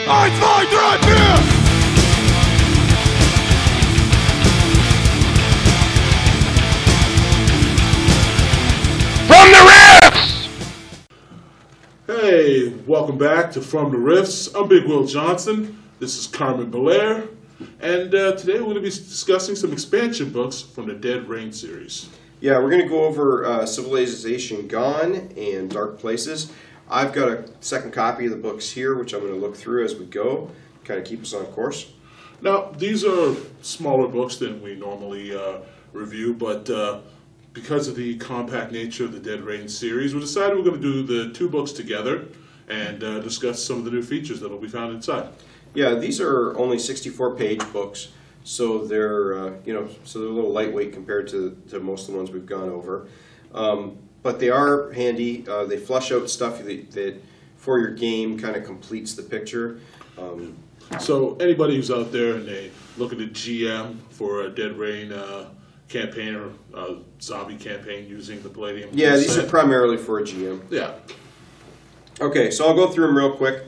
From the Rifts! Hey, welcome back to From the Rifts. I'm Big Will Johnson. This is Carmen Belair. And today we're going to be discussing some expansion books from the Dead Reign series. Yeah, we're going to go over Civilization Gone and Dark Places. I've got a second copy of the books here, which I'm going to look through as we go, kind of keep us on course. Now, these are smaller books than we normally review, but because of the compact nature of the Dead Reign series, we decided we're going to do the two books together and discuss some of the new features that will be found inside. Yeah, these are only 64-page books, so they're so they're a little lightweight compared to most of the ones we've gone over. But they are handy. They flush out stuff that for your game kind of completes the picture. So anybody who's out there and they look at a GM for a Dead Reign campaign or zombie campaign using the Palladium. Yeah, these are primarily for a GM. Yeah. Okay, so I'll go through them real quick.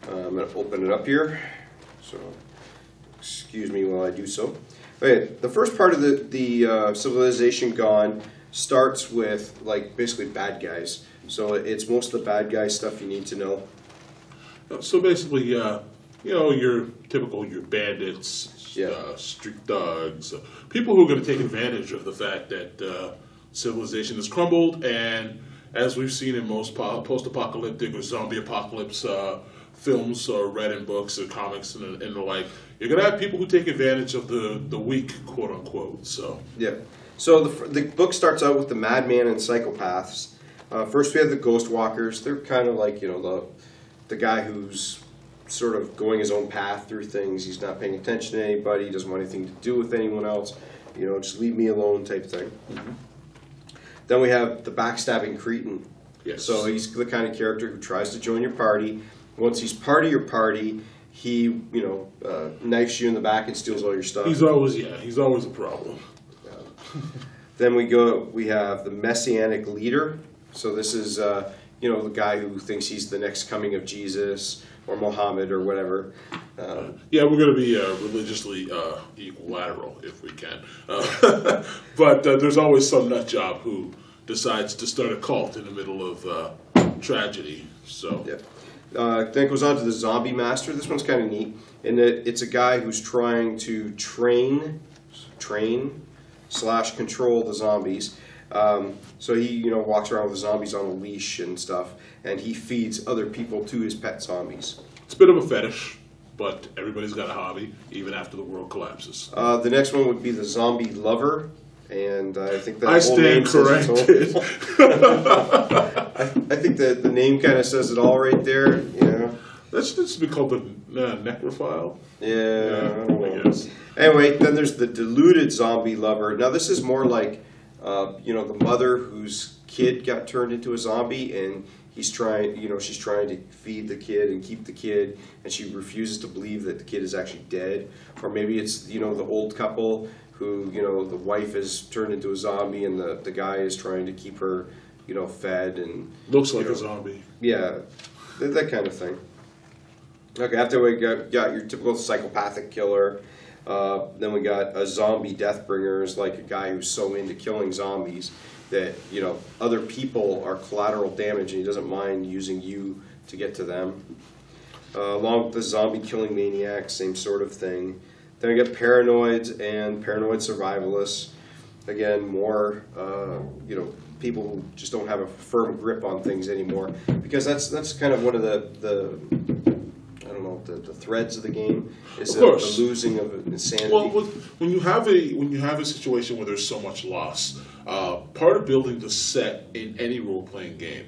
I'm going to open it up here. So, excuse me while I do so. Okay, the first part of the Civilization Gone starts with basically bad guys. So it's most of the bad guy stuff you need to know. So basically, your typical bandits, street thugs, people who are going to take advantage of the fact that civilization has crumbled, and as we've seen in most post-apocalyptic or zombie apocalypse films or read in books or comics and the like, you're going to have people who take advantage of the weak, quote unquote. So yeah. So the book starts out with the madman and psychopaths. First we have the ghost walkers. They're kind of like the guy who's sort of going his own path through things. He's not paying attention to anybody. He doesn't want anything to do with anyone else. Just leave me alone type thing. Mm-hmm. Then we have the backstabbing cretin. Yes. So he's the kind of character who tries to join your party. Once he's part of your party, he knifes you in the back and steals all your stuff. He's always a problem. Then we have the messianic leader. So this is the guy who thinks he's the next coming of Jesus or Muhammad or whatever. Yeah, we're going to be religiously equilateral if we can. But there's always some nutjob who decides to start a cult in the middle of tragedy. So yeah. Then it goes on to the zombie master. This one's kind of neat in that it's a guy who's trying to train / control the zombies. So he walks around with the zombies on a leash and stuff, and he feeds other people to his pet zombies. It's a bit of a fetish, but everybody's got a hobby, even after the world collapses. The next one would be the zombie lover, and I think that I stand corrected. I think that the name kind of says it all right there. That's just be called the necrophile. Yeah, I guess. Anyway, then there's the deluded zombie lover. Now this is more like the mother whose kid got turned into a zombie, and she's trying to feed the kid and keep the kid, and she refuses to believe that the kid is actually dead. Or maybe it's the old couple who the wife is turned into a zombie, and the guy is trying to keep her fed and looks like a zombie. Yeah, that kind of thing. Okay, after we got your typical psychopathic killer. Then we got a zombie deathbringer, is like a guy who's so into killing zombies that other people are collateral damage, and he doesn't mind using you to get to them. Along with the zombie killing maniac, same sort of thing. Then we got paranoids and paranoid survivalists. Again, more people who just don't have a firm grip on things anymore, because that's kind of one of the threads of the game is the losing of insanity. Well, when you have a situation where there's so much loss, part of building the set in any role-playing game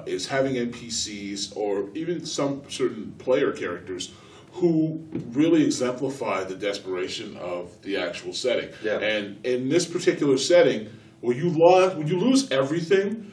is having NPCs or even some certain player characters who really exemplify the desperation of the actual setting. Yeah. And in this particular setting, when you lose everything,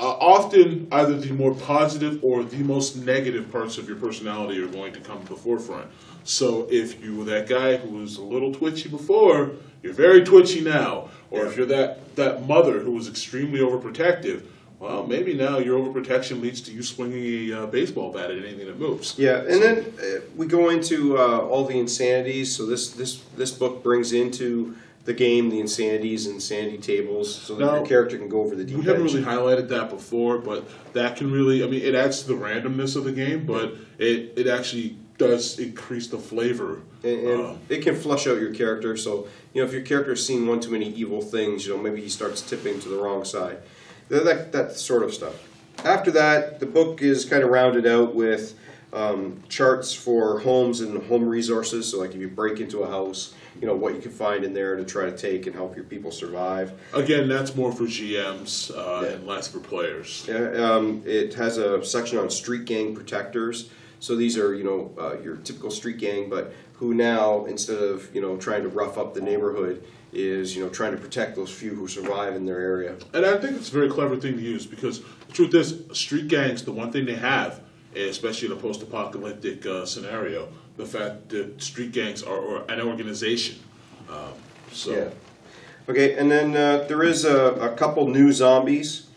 often either the more positive or the most negative parts of your personality are going to come to the forefront. So if you were that guy who was a little twitchy before, you're very twitchy now. Or if you're that mother who was extremely overprotective, well, maybe now your overprotection leads to you swinging a baseball bat at anything that moves. Yeah, and then we go into all the insanities. So this book brings into the game the insanities and insanity tables, so that your character can go over the deep edge. We haven't really highlighted that before, but that can really, I mean, it adds to the randomness of the game, but it actually does increase the flavor. And it can flush out your character, so, if your character's seen one too many evil things, maybe he starts tipping to the wrong side. That sort of stuff. After that, the book is kind of rounded out with charts for homes and home resources, so like if you break into a house, what you can find in there to try to take and help your people survive. Again, that's more for GMs and less for players. It has a section on street gang protectors. So these are, your typical street gang, but who now, instead of, trying to rough up the neighborhood, is, trying to protect those few who survive in their area. And I think it's a very clever thing to use, because the truth is, street gangs, the one thing they have, especially in a post-apocalyptic scenario, the fact that street gangs are an organization. Yeah. Okay, and then there is a couple new zombies.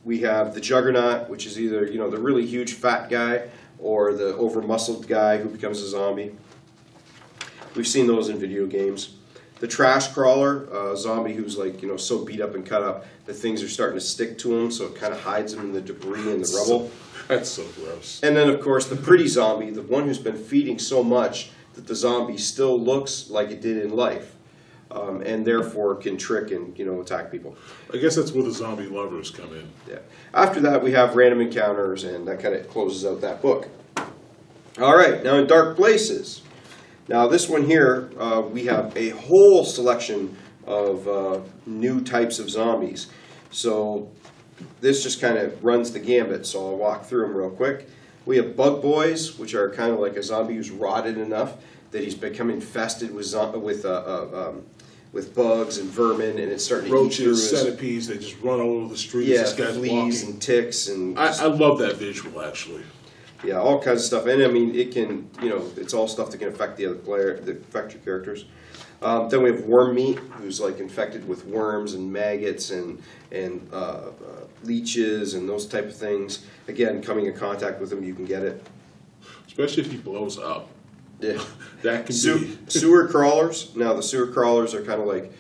We have the Juggernaut, which is either the really huge fat guy or the over-muscled guy who becomes a zombie. We've seen those in video games. The Trash Crawler, a zombie who's like so beat up and cut up that things are starting to stick to him, so it kind of hides him in the debris and the rubble. That's so gross. And then, of course, the Pretty Zombie, the one who's been feeding so much that the zombie still looks like it did in life, and therefore can trick and attack people. I guess that's where the zombie lovers come in. Yeah. After that, we have random encounters, and that kind of closes out that book. All right, now in Dark Places. Now this one here, we have a whole selection of new types of zombies. So this just kind of runs the gambit, so I'll walk through them real quick. We have Bug Boys, which are kind of like a zombie who's rotted enough that he's become infested with bugs and vermin, and it's starting to eat through roaches, centipedes, they just run all over the streets. Yeah, this guy's fleas walking. And ticks. And I love that visual, actually. Yeah, all kinds of stuff. And I mean, it can, it's all stuff that can affect the other player, that affect your characters. Then we have Worm Meat, who's like infected with worms and maggots and leeches and those type of things. Again, coming in contact with him, you can get it. Especially if he blows up. Yeah. That can be. Sewer crawlers. Now, the sewer crawlers are kind of like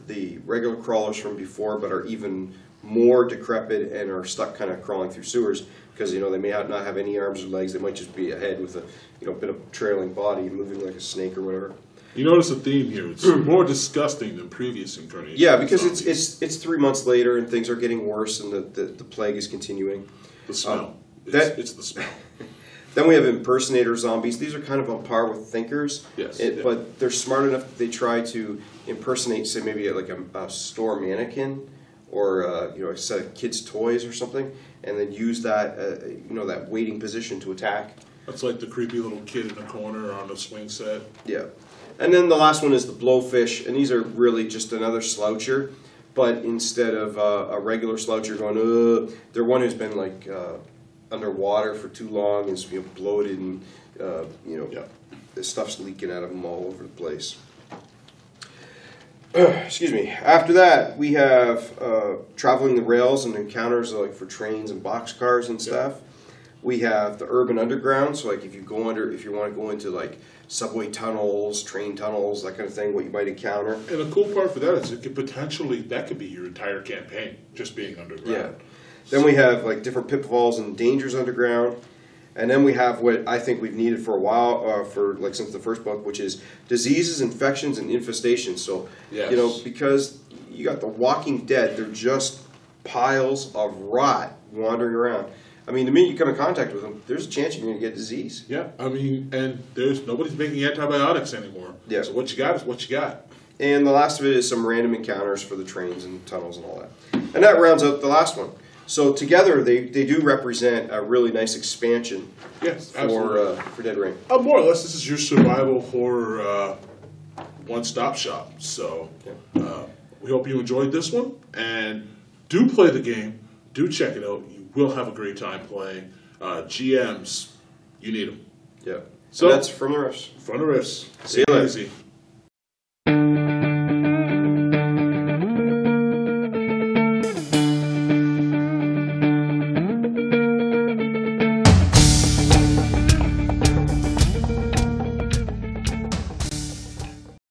the regular crawlers from before, but are even more decrepit and are stuck kind of crawling through sewers because, they may not have any arms or legs. They might just be a head with a bit of trailing body moving like a snake or whatever. You notice a theme here. It's more disgusting than previous incarnations. Yeah, because it's 3 months later and things are getting worse and the plague is continuing. The smell. It's the smell. Then we have impersonator zombies. These are kind of on par with thinkers. Yes. But they're smart enough that they try to impersonate, say, maybe like a store mannequin or a set of kids' toys or something, and then use that that waiting position to attack. That's like the creepy little kid in the corner on the swing set. Yeah. And then the last one is the blowfish, and these are really just another sloucher, but instead of a regular sloucher going, they're one who's been like underwater for too long, is bloated, and the stuff's leaking out of them all over the place. Excuse me. After that, we have traveling the rails and encounters like for trains and boxcars and stuff. Yeah. We have the urban underground, so like if you want to go into like subway tunnels, train tunnels, that kind of thing, what you might encounter. And the cool part for that is that could be your entire campaign, just being underground. Yeah. Then we have like different pitfalls and dangers underground. And then we have what I think we've needed for a while, since the first book, which is diseases, infections, and infestations. So, yes. Because you got the Walking Dead, they're just piles of rot wandering around. I mean, the minute you come in contact with them, there's a chance you're going to get disease. Yeah, I mean, and nobody's making antibiotics anymore. Yeah. So what you got is what you got. And the last of it is some random encounters for the trains and tunnels and all that. And that rounds out the last one. So together, they do represent a really nice expansion for Dead Reign. More or less, this is your survival horror one-stop shop. So we hope you enjoyed this one. And do play the game. Do check it out. You will have a great time playing. GMs, you need them. Yeah. So and that's From the Riffs. From the Riffs. See you later.